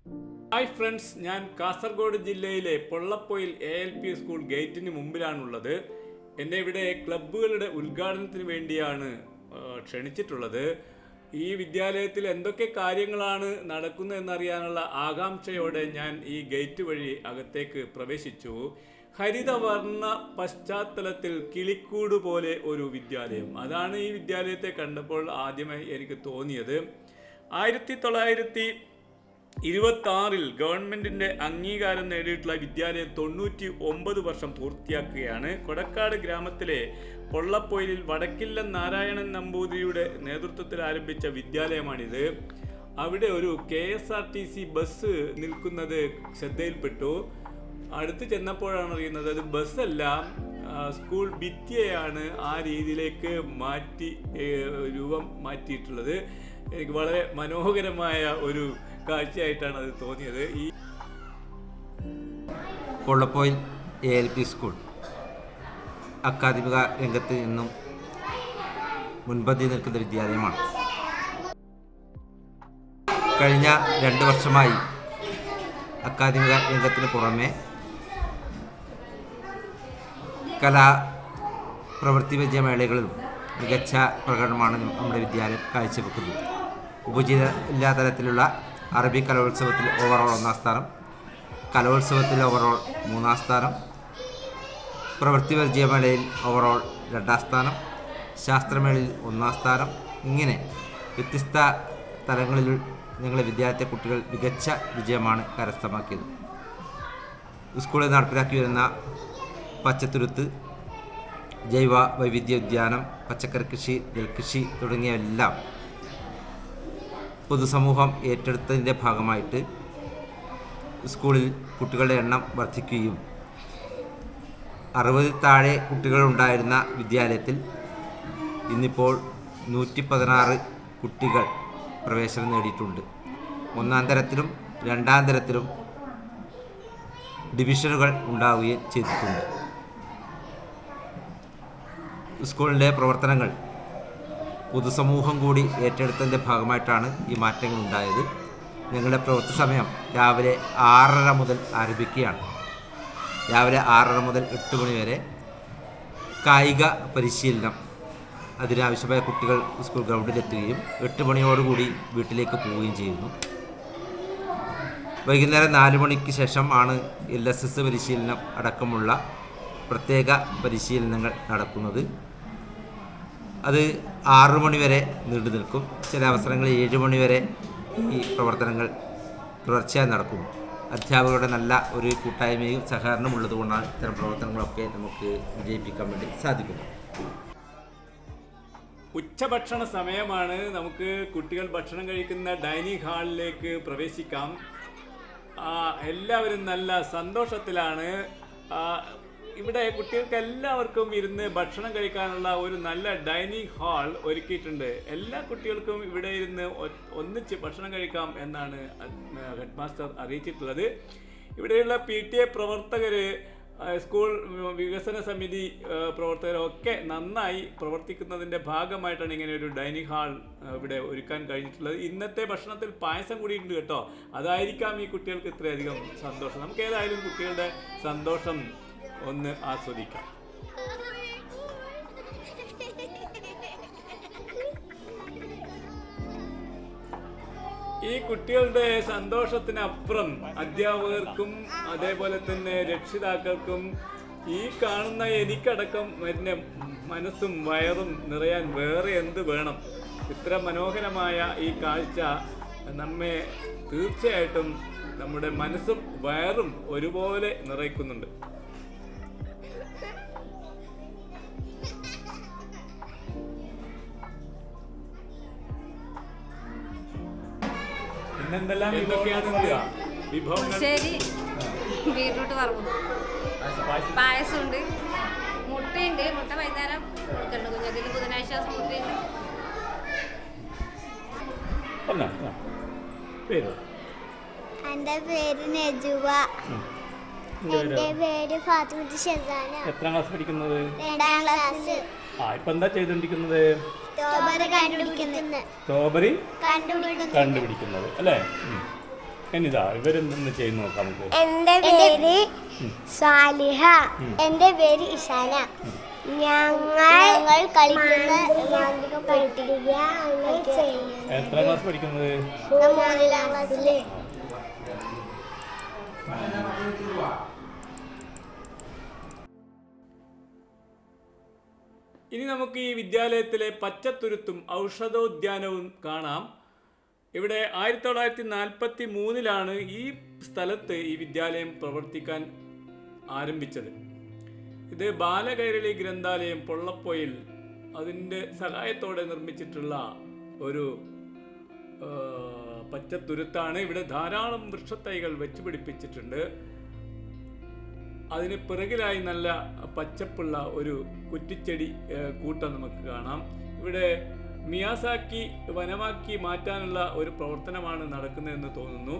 Hi friends, ഞാൻ കാസർഗോഡ് ജില്ലയിലെ പൊള്ളപ്പൊയിൽ ALP school ഗേറ്റിന് മുമ്പിലാണുള്ളത്. എന്നെ ഇവിടെ ക്ലബ്ബുകളുടെ ഉദ്ഘാടനത്തിന് വേണ്ടിയാണ് ക്ഷണിച്ചിട്ടുള്ളത്. ഈ വിദ്യാലയത്തിൽ എന്തൊക്കെ കാര്യങ്ങളാണ് നടക്കുന്നതെന്നറിയാനുള്ള ആകാംക്ഷയോടെ ഞാൻ ഈ ഗേറ്റ് വഴി അകത്തേക്ക് പ്രവേശിച്ചു. ഹരിതവർണ്ണ പശ്ചാത്തലത്തിൽ കിളിക്കൂട് പോലെ ഒരു വിദ്യാലയം, അതാണ് ഈ വിദ്യാലയത്തെ കണ്ടപ്പോൾ ആദ്യമായി എനിക്ക് തോന്നിയത്. 1926 ഗവൺമെന്റിന്റെ അംഗീകാരം നേടിയിട്ടുള്ള വിദ്യാലയം 99 വർഷം പൂർത്തിയാക്കുകയാണ്. കൊടക്കാട് ഗ്രാമത്തിലെ പൊള്ളപ്പൊയിലിൽ വടക്കില്ലം നാരായണൻ നമ്പൂതിരിയുടെ നേതൃത്വത്തിൽ ആരംഭിച്ച വിദ്യാലയമാണിത്. അവിടെ ഒരു KSRTC ബസ് നിൽക്കുന്നത് ശ്രദ്ധയിൽപ്പെട്ടു. അടുത്ത് ചെന്നപ്പോഴാണ് അറിയുന്നത് അത് ബസ്സല്ല, സ്കൂൾ ഭിത്തിയെയാണ് ആ രീതിയിലേക്ക് രൂപം മാറ്റിയിട്ടുള്ളത്. എനിക്ക് വളരെ മനോഹരമായ ഒരു കാഴ്ചയായിട്ടാണ് അത് തോന്നിയത്. ഈ പൊള്ളപ്പൊയിൽ ALP സ്കൂൾ അക്കാദമിക രംഗത്ത് നിന്നും മുൻപന്തി നിൽക്കുന്ന വിദ്യാലയമാണ്. കഴിഞ്ഞ 2 വർഷമായി അക്കാദമിക രംഗത്തിന് പുറമെ പ്രവൃത്തി വിജയമേളകളിലും മികച്ച പ്രകടനമാണ് നമ്മുടെ വിദ്യാലയം കാഴ്ചവെക്കുന്നത്. ഉപജില്ലാ തലത്തിലുള്ള അറബി കലോത്സവത്തിൽ ഓവറോൾ 1-ാം സ്ഥാനം, കലോത്സവത്തിൽ ഓവറോൾ 3-ാം സ്ഥാനം, പ്രവൃത്തി വിജയമേളയിൽ ഓവറോൾ 2-ാം സ്ഥാനം, ശാസ്ത്രമേളയിൽ 1-ാം സ്ഥാനം. ഇങ്ങനെ വ്യത്യസ്ത തലങ്ങളിൽ ഞങ്ങളുടെ വിദ്യാലയത്തെ കുട്ടികൾ മികച്ച വിജയമാണ് കരസ്ഥമാക്കിയത്. സ്കൂളിൽ നടപ്പിലാക്കി വരുന്ന പച്ചത്തുരുത്ത്, ജൈവ വൈവിധ്യ ഉദ്യാനം, പച്ചക്കറി കൃഷി, നെൽകൃഷി തുടങ്ങിയവയെല്ലാം പൊതുസമൂഹം ഏറ്റെടുത്തതിൻ്റെ ഭാഗമായിട്ട് സ്കൂളിൽ കുട്ടികളുടെ എണ്ണം വർദ്ധിക്കുകയും 60 താഴെ കുട്ടികളുണ്ടായിരുന്ന വിദ്യാലയത്തിൽ ഇന്നിപ്പോൾ 116 കുട്ടികൾ പ്രവേശനം നേടിയിട്ടുണ്ട്. 1-ാം തരത്തിലും 2-ാം തരത്തിലും ഡിവിഷനുകൾ ഉണ്ടാവുകയും ചെയ്തിട്ടുണ്ട്. സ്കൂളിൻ്റെ പ്രവർത്തനങ്ങൾ പൊതുസമൂഹം കൂടി ഏറ്റെടുത്തതിൻ്റെ ഭാഗമായിട്ടാണ് ഈ മാറ്റങ്ങൾ ഉണ്ടായത്. ഞങ്ങളുടെ പ്രവൃത്തി സമയം രാവിലെ 6:30 മുതൽ ആരംഭിക്കുകയാണ്. രാവിലെ 6:30 മുതൽ 8 മണി വരെ കായിക പരിശീലനം, അതിനാവശ്യമായ കുട്ടികൾ സ്കൂൾ ഗ്രൗണ്ടിലെത്തുകയും 8 മണിയോടുകൂടി വീട്ടിലേക്ക് പോവുകയും ചെയ്യുന്നു. വൈകുന്നേരം 4 മണിക്ക് ശേഷം ആണ് LSS പരിശീലനം അടക്കമുള്ള പ്രത്യേക പരിശീലനങ്ങൾ നടക്കുന്നത്. അത് 6 മണി വരെ നീണ്ടു നിൽക്കും. ചില അവസരങ്ങളിൽ 7 മണി വരെ ഈ പ്രവർത്തനങ്ങൾ തുടർച്ചയായി നടക്കുന്നു. അധ്യാപകരുടെ നല്ല ഒരു കൂട്ടായ്മയും സഹകരണവും ഉള്ളതുകൊണ്ടാണ് ഇത്തരം പ്രവർത്തനങ്ങളൊക്കെ നമുക്ക് വിജയിപ്പിക്കാൻ വേണ്ടി സാധിക്കുന്നത്. ഉച്ചഭക്ഷണ സമയമാണ്. നമുക്ക് കുട്ടികൾ ഭക്ഷണം കഴിക്കുന്ന ഡൈനിങ് ഹാളിലേക്ക് പ്രവേശിക്കാം. എല്ലാവരും നല്ല സന്തോഷത്തിലാണ്. ഇവിടെ കുട്ടികൾക്ക് എല്ലാവർക്കും ഇരുന്ന് ഭക്ഷണം കഴിക്കാനുള്ള ഒരു നല്ല ഡൈനിങ് ഹാൾ ഒരുക്കിയിട്ടുണ്ട്. എല്ലാ കുട്ടികൾക്കും ഇവിടെ ഇരുന്ന് ഒന്നിച്ച് ഭക്ഷണം കഴിക്കാം എന്നാണ് ഹെഡ് മാസ്റ്റർ അറിയിച്ചിട്ടുള്ളത്. ഇവിടെയുള്ള PTA പ്രവർത്തകർ, സ്കൂൾ വികസന സമിതി പ്രവർത്തകരൊക്കെ നന്നായി പ്രവർത്തിക്കുന്നതിൻ്റെ ഭാഗമായിട്ടാണ് ഇങ്ങനെ ഒരു ഡൈനിങ് ഹാൾ ഇവിടെ ഒരുക്കാൻ കഴിഞ്ഞിട്ടുള്ളത്. ഇന്നത്തെ ഭക്ഷണത്തിൽ പായസം കൂടിയിട്ടുണ്ട് കേട്ടോ. അതായിരിക്കാം ഈ കുട്ടികൾക്ക് ഇത്രയധികം സന്തോഷം. നമുക്ക് ഏതായാലും കുട്ടികളുടെ സന്തോഷം ഒന്ന് ആസ്വദിക്കാം. ഈ കുട്ടികളുടെ സന്തോഷത്തിനപ്പുറം അധ്യാപകർക്കും അതേപോലെ തന്നെ രക്ഷിതാക്കൾക്കും ഈ കാണുന്ന എനിക്കടക്കം എൻ്റെ മനസ്സും വയറും നിറയാൻ വേറെ എന്ത് വേണം? ഇത്ര മനോഹരമായ ഈ കാഴ്ച നമ്മെ തീർച്ചയായിട്ടും നമ്മുടെ മനസ്സും വയറും ഒരുപോലെ നിറയ്ക്കുന്നുണ്ട്. പിന്നെന്തെല്ലാം എന്തൊക്കെയാണ് വിഭവങ്ങൾ? ബീറ്റ്റൂട്ട് വറവും, പായസമുണ്ട്, മുട്ടയുണ്ട്. മുട്ട വൈകുന്നേരം കൊടുക്കുന്നുണ്ട് കുഞ്ഞതിന്. ബുധനാഴ്ച മുട്ടയുണ്ട്. എൻ്റെ പേര് നജുവ. എൻ്റെ പേര് ഫാത്തിമത്ത് ഷെസാന. എത്രാം ക്ലാസ് പഠിക്കുന്നത്? 2-ാം ക്ലാസ്. ഇപ്പൊ എന്താ ചെയ്തോണ്ടിരിക്കുന്നത്? സ്ട്രോബെറി കണ്ടുപിടിക്കുന്നത് അല്ലേ? എന്നിതാ ഇവരെന്തെന്ന് ചെയ്ത് നോക്കാം നമുക്ക്. എൻ്റെ പേര് സാലിഹ. എൻ്റെ പേര് ഇഷാന. ഞങ്ങൾ കളിക്കുന്ന എത്ര ക്ലാസ് പഠിക്കുന്നത്? 3ാം ക്ലാസ്സില്. ഇനി നമുക്ക് ഈ വിദ്യാലയത്തിലെ പച്ചത്തുരുത്തും ഔഷധോദ്യാനവും കാണാം. ഇവിടെ 1943 ഈ സ്ഥലത്ത് ഈ വിദ്യാലയം പ്രവർത്തിക്കാൻ ആരംഭിച്ചത്. ഇത് ബാലകൈരളി ഗ്രന്ഥാലയം പൊള്ളപ്പൊയിൽ അതിൻ്റെ സഹായത്തോടെ നിർമ്മിച്ചിട്ടുള്ള ഒരു പച്ചത്തുരുത്താണ്. ഇവിടെ ധാരാളം വൃക്ഷത്തൈകൾ വെച്ച് പിടിപ്പിച്ചിട്ടുണ്ട്. അതിന് പിറകിലായി നല്ല പച്ചപ്പുള്ള ഒരു കുറ്റിച്ചെടി കൂട്ടം നമുക്ക് കാണാം. ഇവിടെ മിയാസാക്കി വനമാക്കി മാറ്റാനുള്ള ഒരു പ്രവർത്തനമാണ് നടക്കുന്നതെന്ന് തോന്നുന്നു.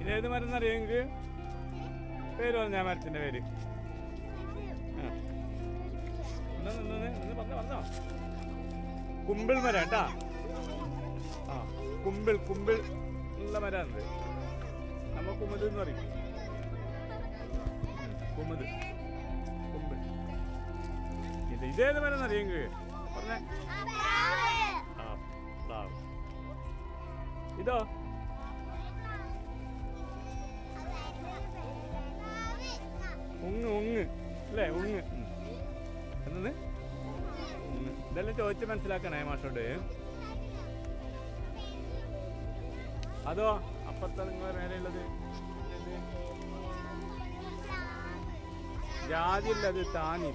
ഇതേത് മരം എന്നറിയാം നിങ്ങൾക്ക്? പേര് പറഞ്ഞ മരത്തിന്റെ പേര് പറഞ്ഞോ. കുമ്പിൾ മരം കേട്ടാ. ആ കുമ്പിൾ ഉള്ള മരാണിത്. നമ്മ കുമുത് എന്ന് പറയും. കുമ്പിൾ ഇതേത് മരം എന്നറിയാം പറഞ്ഞേ? ആ പ്ലാവ്. ഇതോ? ഉങ്ങ് അല്ലേ? ഉങ്ങ് എന്നത് ഇതെല്ലാം ചോദിച്ച് മനസ്സിലാക്കണേ മാഷോട്. അതോ അപ്പുറത്തെ നിങ്ങൾ മേലെയുള്ളത് ജാതിയല്ല, അത് താനി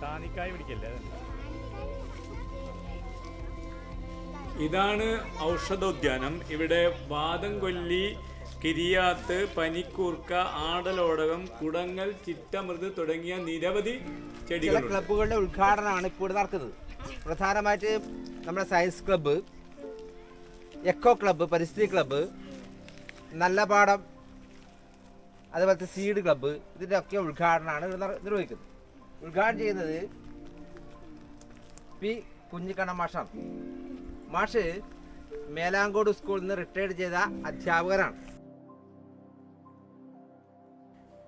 താനിക്കായി പിടിക്കല്ലേ. ഇതാണ് ഔഷധോദ്യാനം. ഇവിടെ വാദംകൊല്ലി, കിരിയാത്ത്, പനിക്കൂർക്ക, ആടലോടകം, കുടങ്ങൽ, ചിറ്റമൃത് തുടങ്ങിയ നിരവധി ചെടികൾ. ക്ലബ്ബുകളുടെ ഉദ്ഘാടനമാണ് ഇപ്പോൾ നടക്കുന്നത്. പ്രധാനമായിട്ട് നമ്മുടെ സയൻസ് ക്ലബ്ബ്, എക്കോ ക്ലബ്ബ്, പരിസ്ഥിതി ക്ലബ്ബ്, നല്ല പാഠം, അതുപോലത്തെ സീഡ് ക്ലബ്ബ്, ഇതിൻ്റെ ഒക്കെ ഉദ്ഘാടനമാണ് നിർവഹിക്കുന്നത്. ഉദ്ഘാടനം ചെയ്യുന്നത് പി കുഞ്ഞിക്കണ്ണൻ മാഷാണ്. മാഷ് മേലാങ്കോട് സ്കൂളിൽ നിന്ന് റിട്ടയർഡ് ചെയ്ത അധ്യാപകനാണ്.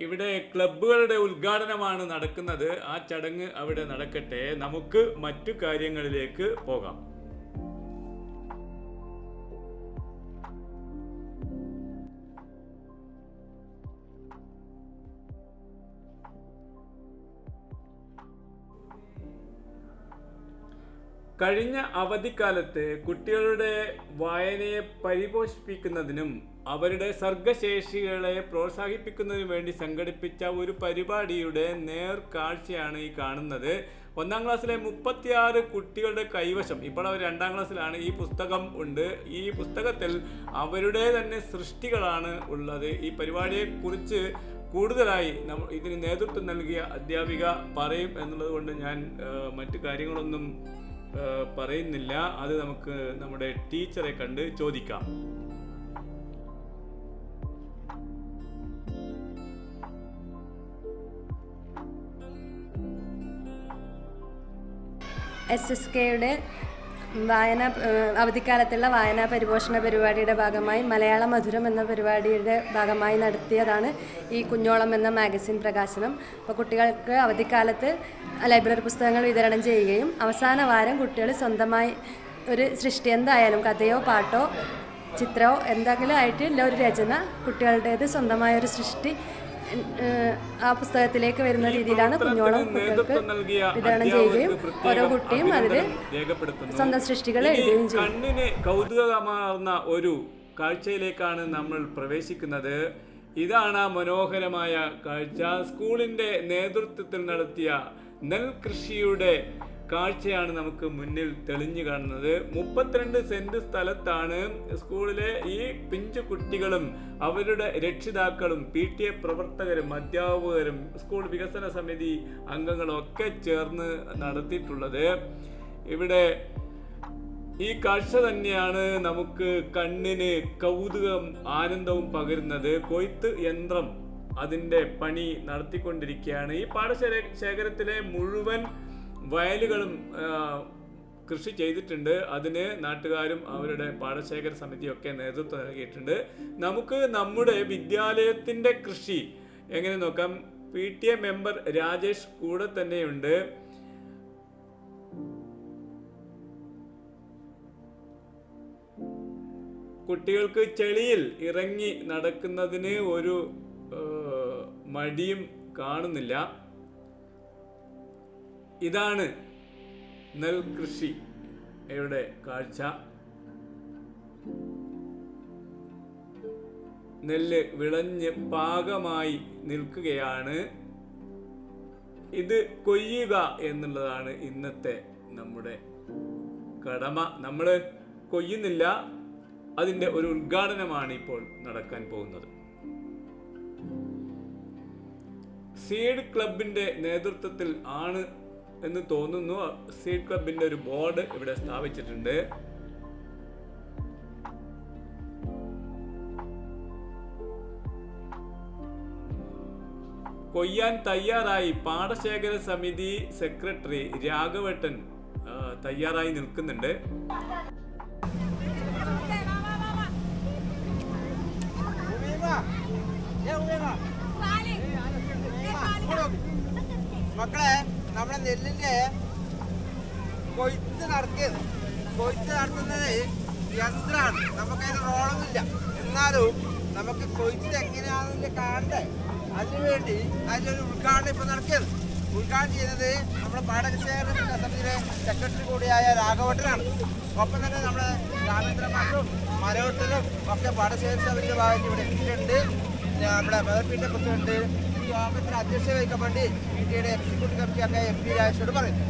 ഇവിടെ ക്ലബ്ബുകളുടെ ഉദ്ഘാടനമാണ് നടക്കുന്നത്. ആ ചടങ്ങ് അവിടെ നടക്കട്ടെ. നമുക്ക് മറ്റു കാര്യങ്ങളിലേക്ക് പോകാം. കഴിഞ്ഞ അവധിക്കാലത്ത് കുട്ടികളുടെ വായനയെ പരിപോഷിപ്പിക്കുന്നതിനും അവരുടെ സർഗശേഷികളെ പ്രോത്സാഹിപ്പിക്കുന്നതിനും വേണ്ടി സംഘടിപ്പിച്ച ഒരു പരിപാടിയുടെ നേർക്കാഴ്ചയാണ് ഈ കാണുന്നത്. 1ാം ക്ലാസ്സിലെ 36 കുട്ടികളുടെ കൈവശം, ഇപ്പോൾ അവർ 2ാം ക്ലാസ്സിലാണ്, ഈ പുസ്തകം ഉണ്ട്. ഈ പുസ്തകത്തിൽ അവരുടെ തന്നെ സൃഷ്ടികളാണ് ഉള്ളത്. ഈ പരിപാടിയെക്കുറിച്ച് കൂടുതലായി ഇതിന് നേതൃത്വം നൽകിയ അധ്യാപിക പറയും എന്നുള്ളത് കൊണ്ട് ഞാൻ മറ്റു കാര്യങ്ങളൊന്നും പറയുന്നില്ല. അത് നമുക്ക് നമ്മുടെ ടീച്ചറെ കണ്ട് ചോദിക്കാം. SSKയുടെ അവധിക്കാലത്തുള്ള വായനാ പരിപോഷണ പരിപാടിയുടെ ഭാഗമായി മലയാള മധുരം എന്ന പരിപാടിയുടെ ഭാഗമായി നടത്തിയതാണ് ഈ കുഞ്ഞോളം എന്ന മാഗസിൻ പ്രകാശനം. അപ്പോൾ കുട്ടികൾക്ക് അവധിക്കാലത്ത് ലൈബ്രറി പുസ്തകങ്ങൾ വിതരണം ചെയ്യുകയും അവസാന വാരം കുട്ടികൾ സ്വന്തമായി ഒരു സൃഷ്ടി, എന്തായാലും കഥയോ പാട്ടോ ചിത്രമോ എന്തെങ്കിലും ആയിട്ടുള്ള ഒരു രചന, കുട്ടികളുടേത് സ്വന്തമായ ഒരു സൃഷ്ടി ആ പുസ്തകത്തിലേക്ക് വരുന്ന രീതിയിലാണ് കുഞ്ഞോളം കുട്ടികൾക്ക് വിതരണം ചെയ്യുകയും ഓരോ കുട്ടിയും അതിൽ സ്വന്തം സൃഷ്ടികൾ എഴുതുകയും ചെയ്യും. കണ്ണിന് കൗതുകമാർന്ന ഒരു കാഴ്ചയിലേക്കാണ് നമ്മൾ പ്രവേശിക്കുന്നത്. ഇതാണ് ആ മനോഹരമായ കാഴ്ച. സ്കൂളിന്റെ നേതൃത്വത്തിൽ നടത്തിയ നെൽകൃഷിയുടെ കാഴ്ചയാണ് നമുക്ക് മുന്നിൽ തെളിഞ്ഞു കാണുന്നത്. 32 സെന്റ് സ്ഥലത്താണ് സ്കൂളിലെ ഈ പിഞ്ചു കുട്ടികളും അവരുടെ രക്ഷിതാക്കളും PTA പ്രവർത്തകരും അധ്യാപകരും സ്കൂൾ വികസന സമിതി അംഗങ്ങളും ഒക്കെ ചേർന്ന് നടത്തിയിട്ടുള്ളത്. ഇവിടെ ഈ കാഴ്ച തന്നെയാണ് നമുക്ക് കണ്ണിന് കൗതുകം ആനന്ദവും പകരുന്നത്. കൊയ്ത്ത് യന്ത്രം അതിൻ്റെ പണി നടത്തിക്കൊണ്ടിരിക്കുകയാണ്. ഈ പാടശേഖരത്തിലെ മുഴുവൻ വയലുകളും കൃഷി ചെയ്തിട്ടുണ്ട്. അതിന് നാട്ടുകാരും അവരുടെ പാടശേഖര സമിതിയൊക്കെ നേതൃത്വം നൽകിയിട്ടുണ്ട്. നമുക്ക് നമ്മുടെ വിദ്യാലയത്തിൻ്റെ കൃഷി എങ്ങനെ നോക്കാം. PTA മെമ്പർ രാജേഷ് കൂടെ തന്നെയുണ്ട്. കുട്ടികൾക്ക് ചെളിയിൽ ഇറങ്ങി നടക്കുന്നതിന് ഒരു മടിയും കാണുന്നില്ല. ഇതാണ് നെൽകൃഷിയുടെ കാഴ്ച. നെല്ല് വിളഞ്ഞ് പാകമായി നിൽക്കുകയാണ്. ഇത് കൊയ്യുക എന്നുള്ളതാണ് ഇന്നത്തെ നമ്മുടെ കടമ. നമ്മൾ കൊയ്യുന്നില്ല, അതിൻ്റെ ഒരു ഉദ്ഘാടനമാണ് ഇപ്പോൾ നടക്കാൻ പോകുന്നത്. സീഡ് ക്ലബിന്റെ നേതൃത്വത്തിൽ ആണ് എന്ന് തോന്നുന്നു. സീഡ് ക്ലബിന്റെ ഒരു ബോർഡ് ഇവിടെ സ്ഥാപിച്ചിട്ടുണ്ട്. കൊയ്യാൻ തയ്യാറായി പാടശേഖര സമിതി സെക്രട്ടറി രാഘവേട്ടൻ തയ്യാറായി നിൽക്കുന്നുണ്ട്. മക്കളെ, നമ്മുടെ നെല്ലിന്റെ കൊയ്ത്ത് നടത്തുന്നത് യന്ത്രമാണ്. നമുക്കതിന് റോളൊന്നുമില്ല. എന്നാലും നമുക്ക് കൊയ്ത്ത് എങ്ങനെയാണെന്നില്ല കാണണ്ടേ. അതിനുവേണ്ടി അതിനൊരു ഉദ്ഘാടനം ഇപ്പൊ നടക്കിയത്. ഉദ്ഘാടനം ചെയ്യുന്നത് നമ്മുടെ പാടശേഖര സമിതിയിലെ സെക്രട്ടറി കൂടിയായ രാഘവട്ടനാണ്. ഒപ്പം തന്നെ നമ്മുടെ രാമേന്ദ്രമാരും മരവട്ടനും ഒക്കെ പാടശേഖര സമിതിയുടെ ഭാഗത്ത് ഇവിടെ എത്തിയിട്ടുണ്ട്. നമ്മുടെ മേയർപിന്റെ പ്രസിഡന്റ് ഈ യോഗത്തിന് അധ്യക്ഷത വഹിക്കാൻ വേണ്ടി ഇന്ത്യയുടെ എക്സിക്യൂട്ടീവ് കമ്മിറ്റിയൊക്കെ MP രാജേഷോട് പറയുന്നു.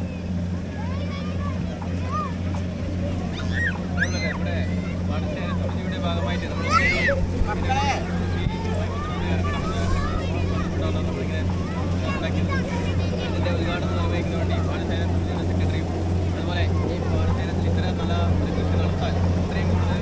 മക്കളെ, ഇതിൻ്റെ ഉദ്ഘാടനം നിർവഹിക്കുന്ന വേണ്ടി പാടശേഖര സമിതിയുടെ സെക്രട്ടറിയും അതുപോലെ ഈ പാടശേഖരത്തിൽ ഇത്തരം നല്ല ഒരു കൃഷി നടത്താൻ ഇത്രയും കൂടുതൽ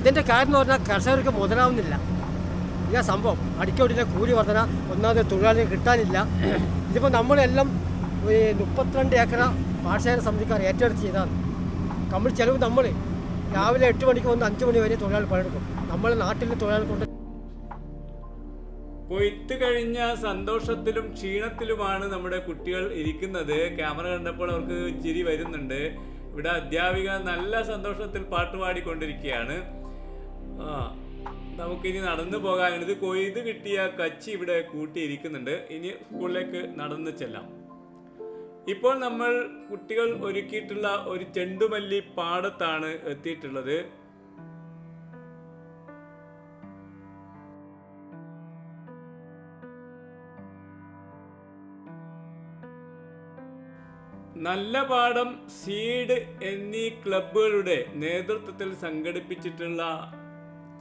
ഇതിന്റെ കാര്യം എന്ന് പറഞ്ഞാൽ കർഷകർക്ക് മുതലാവുന്നില്ല. ഇതാ സംഭവം. അടിക്കോട്ടിലെ കൂലി വർധന, ഒന്നാമത് തൊഴിലാളികൾ കിട്ടാനില്ല. ഇതിപ്പോൾ നമ്മളെല്ലാം 32 ഏക്കർ പാടശേഖര സമിതിക്കാർ ഏറ്റെടുത്ത് ചെയ്താണ്. നമ്മൾ ചെലവ് നമ്മൾ രാവിലെ 8 മണിക്ക് വന്ന് 5 മണി വരെ തൊഴിലാളി പണിയെടുക്കും. നമ്മളെ നാട്ടിലെ തൊഴിലാളി കൊണ്ട് കൊയ്ത്ത് കഴിഞ്ഞ സന്തോഷത്തിലും ക്ഷീണത്തിലുമാണ് നമ്മുടെ കുട്ടികൾ ഇരിക്കുന്നത്. ക്യാമറ കണ്ടപ്പോൾ അവർക്ക് ചിരി വരുന്നുണ്ട്. ഇവിടെ അധ്യാപിക നല്ല സന്തോഷത്തിൽ പാട്ടുപാടിക്കൊണ്ടിരിക്കുകയാണ്. നമുക്കിനി നടന്നു പോകാനുണ്ട്. ഇത് കൊയ്ത് കിട്ടിയ കച്ചി ഇവിടെ കൂട്ടിയിരിക്കുന്നുണ്ട്. ഇനി സ്കൂളിലേക്ക് നടന്നു ചെല്ലാം. ഇപ്പോൾ നമ്മൾ കുട്ടികൾ ഒരുക്കിയിട്ടുള്ള ഒരു ചെണ്ടുമല്ലി പാടത്താണ് എത്തിയിട്ടുള്ളത്. നല്ല പാടം, സീഡ് എന്നീ ക്ലബുകളുടെ നേതൃത്വത്തിൽ സംഘടിപ്പിച്ചിട്ടുള്ള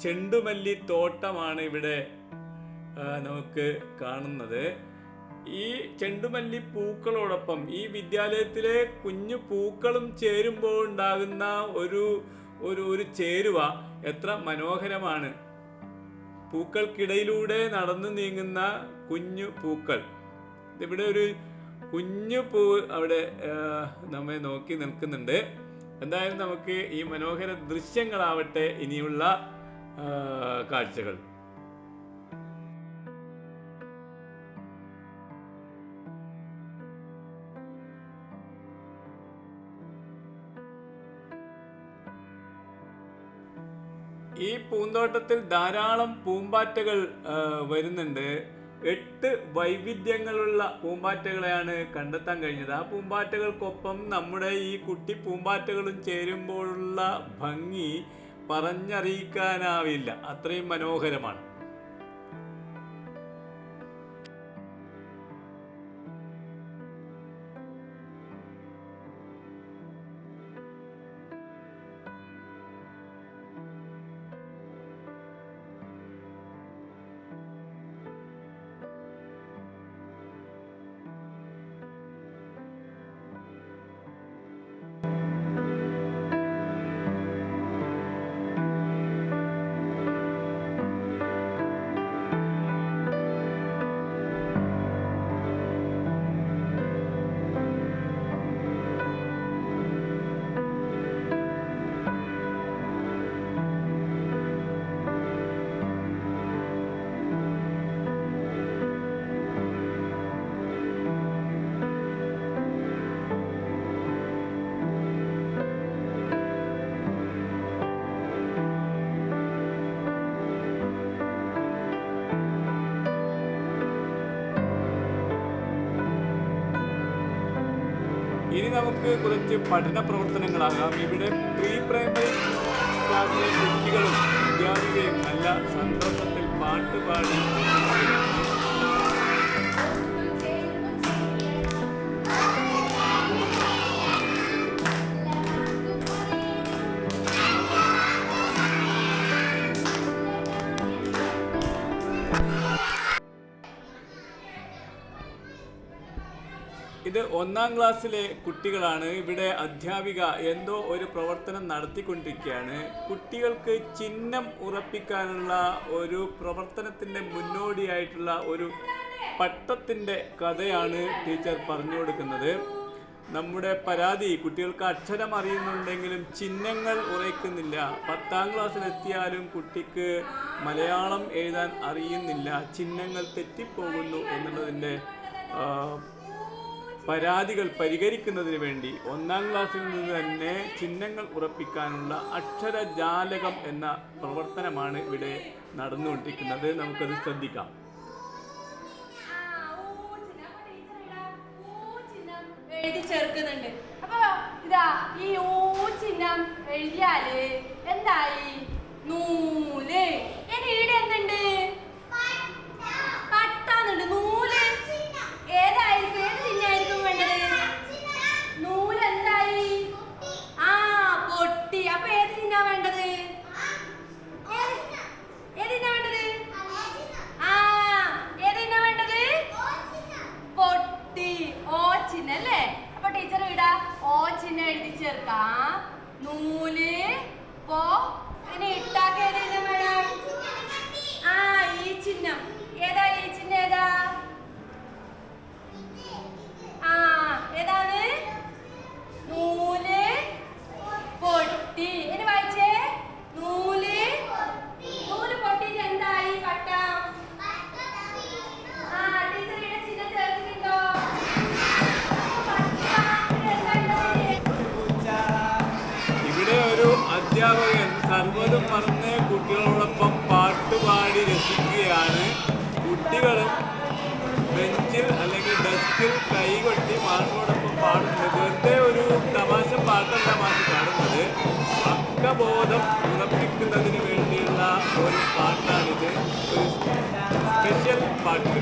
ചെണ്ടുമല്ലി തോട്ടമാണ് ഇവിടെ നമുക്ക് കാണുന്നത്. ഈ ചെണ്ടുമല്ലി പൂക്കളോടൊപ്പം ഈ വിദ്യാലയത്തിലെ കുഞ്ഞു പൂക്കളും ചേരുമ്പോൾ ഉണ്ടാകുന്ന ഒരു ചേരുവ എത്ര മനോഹരമാണ്. പൂക്കൾക്കിടയിലൂടെ നടന്നു നീങ്ങുന്ന കുഞ്ഞു പൂക്കൾ. ഇവിടെ ഒരു കുഞ്ഞു പൂ അവിടെ നമ്മെ നോക്കി നിൽക്കുന്നുണ്ട്. എന്തായാലും നമുക്ക് ഈ മനോഹര ദൃശ്യങ്ങളാവട്ടെ ഇനിയുള്ള കാഴ്ചകൾ. ഈ പൂന്തോട്ടത്തിൽ ധാരാളം പൂമ്പാറ്റകൾ വരുന്നുണ്ട്. 8 വൈവിധ്യങ്ങളുള്ള പൂമ്പാറ്റകളെയാണ് കണ്ടെത്താൻ കഴിഞ്ഞത്. ആ പൂമ്പാറ്റകൾക്കൊപ്പം നമ്മുടെ ഈ കുട്ടി പൂമ്പാറ്റകളും ചേരുമ്പോഴുള്ള ഭംഗി പറഞ്ഞറിയിക്കാനാവില്ല. അത്രയും മനോഹരമാണ്. ഇനി നമുക്ക് കുറച്ച് പഠന പ്രവർത്തനങ്ങളാകാം. ഇവിടെ പ്രീ പ്രൈമറി ക്ലാസ്സിലെ കുട്ടികളും വിദ്യാർത്ഥികളും നല്ല സന്തോഷത്തിൽ പാട്ട് പാടി ഇത് 1ാം ക്ലാസ്സിലെ കുട്ടികളാണ്. ഇവിടെ അധ്യാപിക എന്തോ ഒരു പ്രവർത്തനം നടത്തിക്കൊണ്ടിരിക്കുകയാണ്. കുട്ടികൾക്ക് ചിഹ്നം ഉറപ്പിക്കാനുള്ള ഒരു പ്രവർത്തനത്തിൻ്റെ മുന്നോടിയായിട്ടുള്ള ഒരു പട്ടത്തിൻ്റെ കഥയാണ് ടീച്ചർ പറഞ്ഞു കൊടുക്കുന്നത്. നമ്മുടെ പരാതി, കുട്ടികൾക്ക് അക്ഷരം അറിയുന്നുണ്ടെങ്കിലും ചിഹ്നങ്ങൾ ഉറയ്ക്കുന്നില്ല. 10ാം ക്ലാസ്സിലെത്തിയാലും കുട്ടിക്ക് മലയാളം എഴുതാൻ അറിയുന്നില്ല, ചിഹ്നങ്ങൾ തെറ്റിപ്പോകുന്നു എന്നുള്ളതിൻ്റെ പരാതികൾ പരിഹരിക്കുന്നതിന് വേണ്ടി 1ാം ക്ലാസ്സിൽ നിന്ന് തന്നെ ചിഹ്നങ്ങൾ ഉറപ്പിക്കാനുള്ള അക്ഷരജാലകം എന്ന പ്രവർത്തനമാണ് ഇവിടെ നടന്നുകൊണ്ടിരിക്കുന്നത്. നമുക്കത് ശ്രദ്ധിക്കാം. എഴുതി ചേർക്കുന്നുണ്ട്. അപ്പൊ ഇതാ ഈ ഊ ചിഹ്നം എഴുതിയാല് എന്തായി? നൂല്. ഇനി ഇവിടെ എന്തുണ്ട്? പട്ടാന്നുണ്ട്. നൂല് ഏതായിരിക്കും? ഏത് ചിഹ്നമായിരിക്കും വേണ്ടത്? നൂല് എന്തായി? ആ, പൊട്ടി. അപ്പൊ ഏത് ചിഹ്ന വേണ്ടത്? ഏത് ചിഹ്ന വേണ്ടത്? ആ, ഏത് ചിഹ്ന വേണ്ടത്? പൊട്ടി. ഓ ചിഹ്നം അല്ലേ? അപ്പൊ ടീച്ചർ ഇടാ ഓ ചിഹ്നം എഴുതി ചേർക്കാം. നൂല് പോ. ഇനി ഇട്ടാക്ക ഏത് ചിഹ്നം വേണം? ആ, ഈ ചിഹ്നം. ഏതാ ഈ ചിഹ്നം? ഏതാ? ആ, ഏതാണ്? നൂല് പൊട്ടി. ഇനി വായിച്ചേ. നൂല് നൂല് പൊട്ടിട്ട് എന്തായി? പട്ടം. ആ, ടീച്ചർ ഇവിടെ ചിഹ്നം ചേർത്തിട്ടുണ്ടോ? ഇവിടെ ഒരു അധ്യാപകൻ സർവ്വതും മറന്ന് കുട്ടികളോടൊപ്പം പാട്ടുപാടി രസിക്കുകയാണ്. കുട്ടികളും ബെഞ്ചിൽ അല്ലെങ്കിൽ ഡെസ്കിൽ കൈകൊട്ടി മാഷിനോടൊപ്പം പാടുന്നത്. വെറുതെ ഒരു തമാശ പാട്ടല്ല മാഷ് പാടുന്നത്, അക്കബോധം ഉറപ്പിക്കുന്നതിന് വേണ്ടിയുള്ള ഒരു പാട്ടാണിത്. ഒരു സ്പെഷ്യൽ പാട്ട്.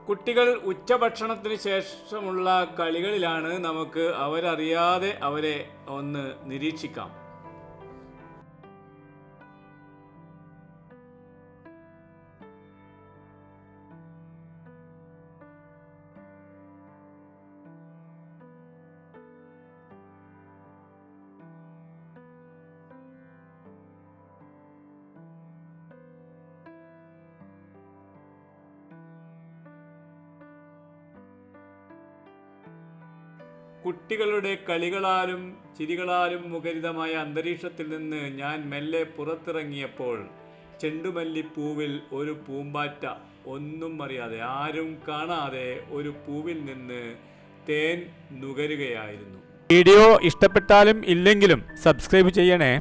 കുട്ടികൾ ഉച്ചഭക്ഷണത്തിന് ശേഷമുള്ള കളികളിലാണ്. നമുക്ക് അവരറിയാതെ അവരെ ഒന്ന് നിരീക്ഷിക്കാം. കുട്ടികളുടെ കളികളാലും ചിരികളാലും മുഖരിതമായ അന്തരീക്ഷത്തിൽ നിന്ന് ഞാൻ മെല്ലെ പുറത്തിറങ്ങിയപ്പോൾ ചെണ്ടുമല്ലിപ്പൂവിൽ ഒരു പൂമ്പാറ്റ ഒന്നും അറിയാതെ, ആരും കാണാതെ ഒരു പൂവിൽ നിന്ന് തേൻ നുകരുകയായിരുന്നു. വീഡിയോ ഇഷ്ടപ്പെട്ടാലും ഇല്ലെങ്കിലും സബ്സ്ക്രൈബ് ചെയ്യണേ.